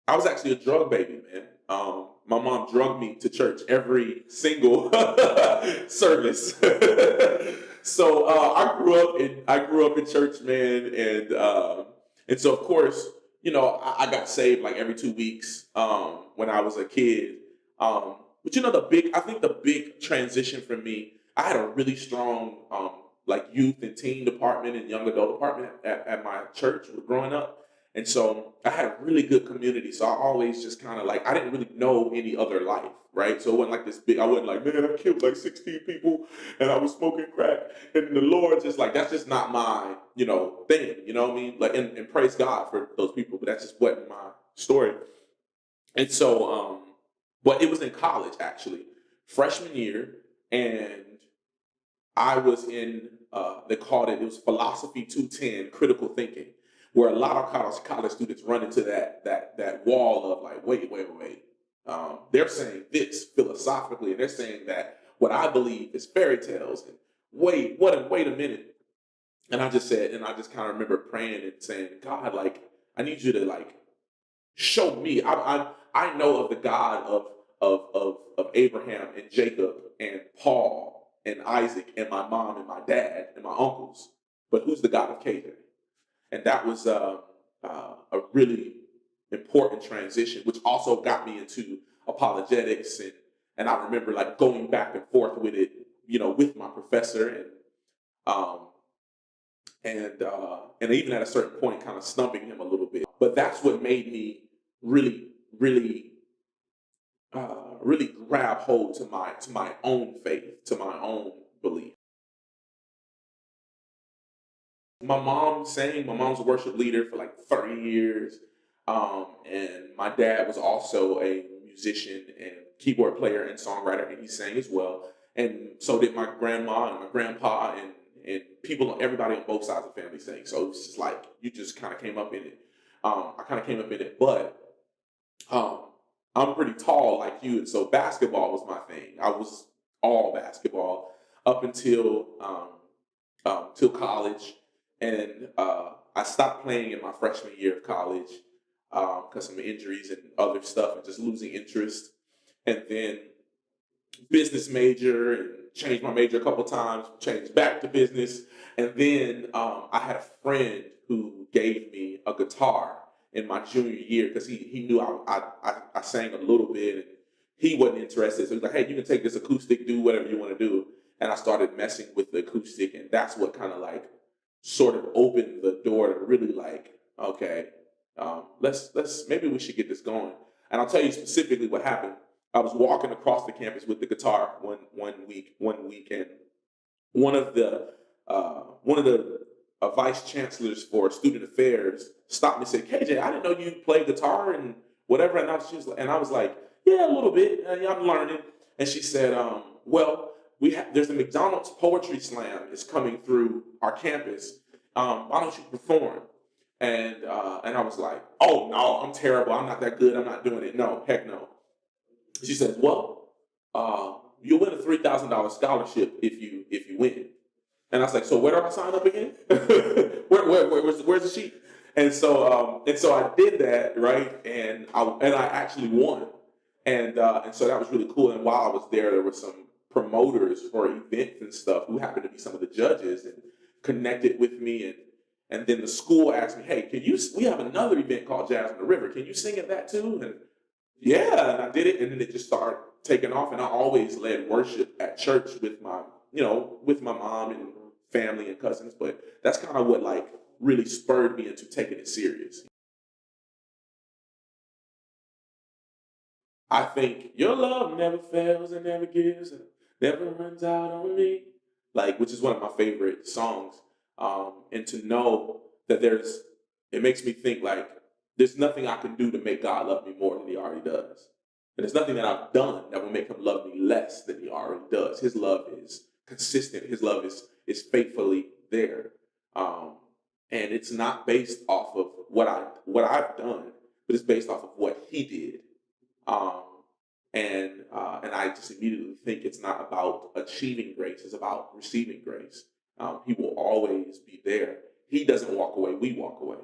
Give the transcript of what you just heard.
I was actually a drug baby, man. My mom drugged me to church every single service. So I grew up in church, man, and so of course, I got saved like every 2 weeks when I was a kid. But I think the big transition for me, I had a really strong like youth and teen department and young adult department at my church growing up. And so I had a really good community. So I always just kind of like, I didn't really know any other life, right? So it wasn't like this big, I wasn't like, man, I killed like 16 people and I was smoking crack. And the Lord just like, that's just not my, thing, you know what I mean? Like, and praise God for those people, but that's just wasn't my story. And so, but it was in college actually, freshman year. And I was in, they called it was philosophy 210, critical thinking, where a lot of college students run into that wall of like, wait. They're saying this philosophically, and they're saying that what I believe is fairy tales. And wait a minute. And I just kind of remember praying and saying, God, like, I need you to like show me. I know of the God of Abraham and Jacob and Paul and Isaac and my mom and my dad and my uncles, but who's the God of KJ? And that was a really important transition, which also got me into apologetics, and I remember like going back and forth with it, with my professor, um, and even at a certain point, kind of stumping him a little bit. But that's what made me really, really, really grab hold to my own faith, to my own belief. My mom's a worship leader for like 30 years. And my dad was also a musician and keyboard player and songwriter, and he sang as well. And so did my grandma and my grandpa and everybody on both sides of the family sang. So it's just like, you just kind of came up in it. I kind of came up in it, but um, I'm pretty tall like you. And so basketball was my thing. I was all basketball up until, till college. And I stopped playing in my freshman year of college because of some injuries and other stuff and just losing interest. And then business major and changed my major a couple times, changed back to business. And then I had a friend who gave me a guitar in my junior year because he knew I sang a little bit and he wasn't interested. So he was like, hey, you can take this acoustic, do whatever you want to do. And I started messing with the acoustic, and that's what kind of like sort of opened the door to really like, okay, let's maybe we should get this going. And I'll tell you specifically what happened. I was walking across the campus with the guitar one week, and one of the vice chancellors for student affairs stopped me and said, KJ, I didn't know you played guitar and whatever. And I was like, yeah, a little bit. Yeah, I'm learning. And she said, well, there's a McDonald's poetry slam is coming through our campus. Why don't you perform? And I was like, oh no, I'm terrible. I'm not that good. I'm not doing it. No, heck no. She says, well, you'll win a $3,000 scholarship if you win. And I was like, so where do I sign up again? Where's the sheet? And so I did that, right? And I actually won. And so that was really cool. And while I was there were some promoters for events and stuff who happened to be some of the judges and connected with me. And then the school asked me, hey, we have another event called Jazz on the River. Can you sing at that too? And yeah, and I did it. And then it just started taking off. And I always led worship at church with with my mom and family and cousins. But that's kind of what like really spurred me into taking it serious. I think your love never fails and never gives and never runs out on me. Like, which is one of my favorite songs. And to know that it makes me think like there's nothing I can do to make God love me more than he already does. And there's nothing that I've done that will make him love me less than he already does. His love is consistent. His love is faithfully there. Um, and it's not based off of what I've done, but it's based off of what he did. Um, and I just immediately think it's not about achieving grace; it's about receiving grace. He will always be there. He doesn't walk away; we walk away.